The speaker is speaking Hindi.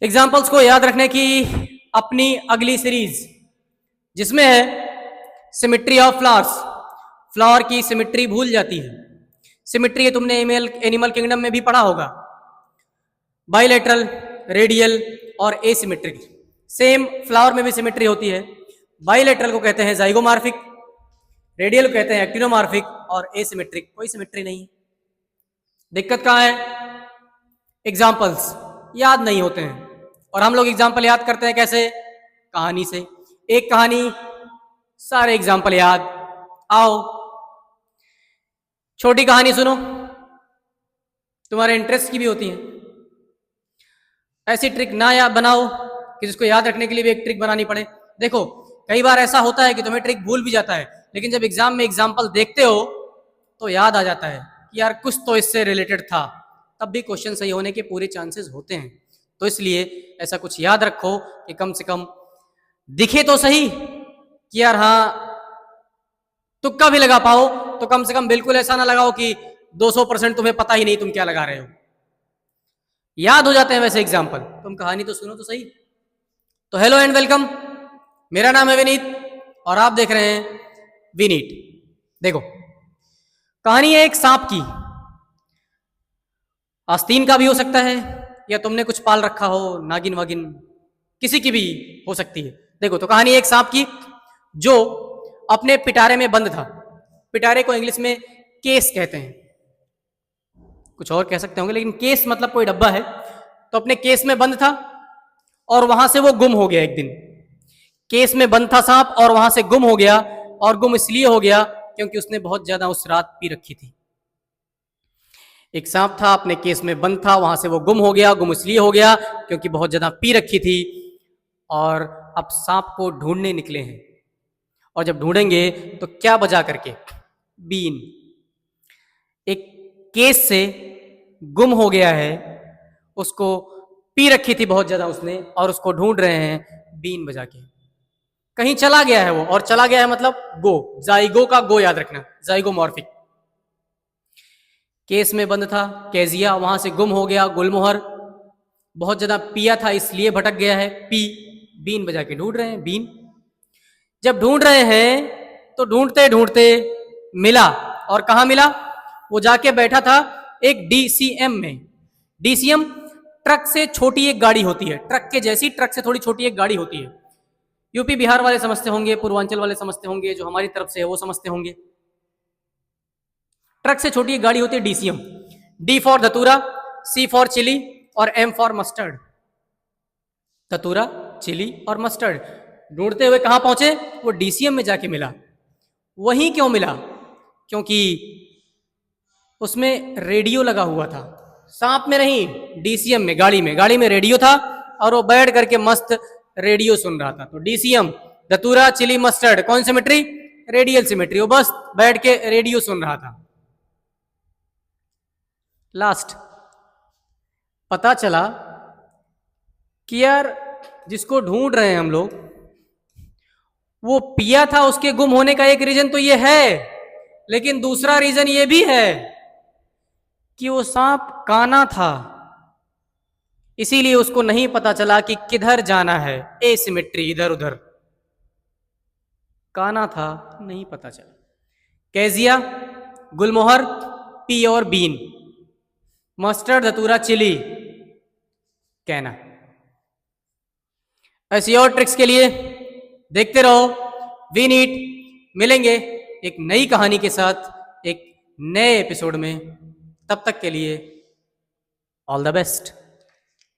एग्जाम्पल्स को याद रखने की अपनी अगली सीरीज जिसमें है सिमेट्री ऑफ फ्लावर्स। फ्लावर की सिमेट्री भूल जाती है। सिमेट्री तुमने एनिमल किंगडम में भी पढ़ा होगा, बाइलेटरल, रेडियल और एसिमेट्रिक। सेम फ्लावर में भी सिमेट्री होती है। बाइलेटरल को कहते हैं जाइगोमॉर्फिक, रेडियल को कहते हैं एक्टिनोमॉर्फिक और एसिमेट्रिक कोई सिमेट्री नहीं है। दिक्कत कहाँ है? एग्जाम्पल्स याद नहीं होते हैं। और हम लोग एग्जाम्पल याद करते हैं कैसे? कहानी से। एक कहानी, सारे एग्जाम्पल याद। आओ छोटी कहानी सुनो, तुम्हारे इंटरेस्ट की भी होती है। ऐसी ट्रिक ना याद बनाओ कि जिसको याद रखने के लिए भी एक ट्रिक बनानी पड़े। देखो कई बार ऐसा होता है कि तुम्हें ट्रिक भूल भी जाता है, लेकिन जब एग्जाम में एग्जाम्पल देखते हो तो याद आ जाता है कि यार कुछ तो इससे रिलेटेड था, तब भी क्वेश्चन सही होने के पूरे चांसेस होते हैं। तो इसलिए ऐसा कुछ याद रखो कि कम से कम दिखे तो सही कि यार हाँ तुक्का भी लगा पाओ, तो कम से कम बिल्कुल ऐसा ना लगाओ कि 200% तुम्हें पता ही नहीं तुम क्या लगा रहे हो। याद हो जाते हैं वैसे एग्जाम्पल। तुम कहानी तो सुनो तो सही। तो हेलो एंड वेलकम, मेरा नाम है विनीत और आप देख रहे हैं विनीट। देखो कहानी है एक सांप की। आस्तीन का भी हो सकता है या तुमने कुछ पाल रखा हो, नागिन वागिन, किसी की भी हो सकती है। देखो तो कहानी एक सांप की जो अपने पिटारे में बंद था। पिटारे को इंग्लिश में केस कहते हैं, कुछ और कह सकते होंगे, लेकिन केस मतलब कोई डब्बा है। तो अपने केस में बंद था और वहां से वो गुम हो गया। एक दिन केस में बंद था सांप और वहां से गुम हो गया। और गुम इसलिए हो गया क्योंकि उसने बहुत ज्यादा उस रात पी रखी थी। एक सांप था, अपने केस में बंद था, वहां से वो गुम हो गया। गुम इसलिए हो गया क्योंकि बहुत ज्यादा पी रखी थी। और अब सांप को ढूंढने निकले हैं। और जब ढूंढेंगे तो क्या बजा करके? बीन। एक केस से गुम हो गया है, उसको पी रखी थी बहुत ज्यादा उसने, और उसको ढूंढ रहे हैं बीन बजा के। कहीं चला गया है वो, और चला गया है मतलब गो, जाइगो का गो याद रखना, जाइगोमॉर्फिक। केस में बंद था कैजिया, वहां से गुम हो गया गुलमोहर, बहुत ज्यादा पिया था इसलिए भटक गया है पी। बीन बजा के ढूंढ रहे हैं बीन। जब ढूंढ रहे हैं तो ढूंढते ढूंढते मिला। और कहाँ मिला? वो जाके बैठा था एक डीसीएम में। डीसीएम ट्रक से छोटी एक गाड़ी होती है, ट्रक के जैसी, ट्रक से थोड़ी छोटी एक गाड़ी होती है। यूपी बिहार वाले समझते होंगे, पूर्वांचल वाले समझते होंगे, जो हमारी तरफ से है वो समझते होंगे। ट्रक से छोटी एक गाड़ी होती है डीसीएम। डी फॉर धतूरा, सी फॉर चिली और एम फॉर मस्टर्ड। धतूरा, चिली और मस्टर्ड। ढूंढते हुए कहां पहुंचे? वो डीसीएम में जाके मिला। वहीं क्यों मिला? क्योंकि उसमें रेडियो लगा हुआ था। सांप में नहीं, डीसीएम में, गाड़ी में। गाड़ी में रेडियो था और वो बैठ करके मस्त रेडियो सुन रहा था। तो डीसीएम, धतूरा, चिली, मस्टर्ड, कौन सिमेट्री? Radial symmetry. वो बस बैठ के रेडियो सुन रहा था। लास्ट पता चला कि यार जिसको ढूंढ रहे हैं हम लोग, वो पिया था, उसके गुम होने का एक रीजन तो ये है, लेकिन दूसरा रीजन ये भी है कि वो सांप काना था, इसीलिए उसको नहीं पता चला कि किधर जाना है। एसिमेट्री, इधर उधर। काना था, नहीं पता चला। कैजिया, गुलमोहर, पी और बीन, मस्टर्ड, धतूरा, चिली, कहना। ऐसी और ट्रिक्स के लिए देखते रहो विनीट। मिलेंगे एक नई कहानी के साथ एक नए एपिसोड में। तब तक के लिए ऑल द बेस्ट।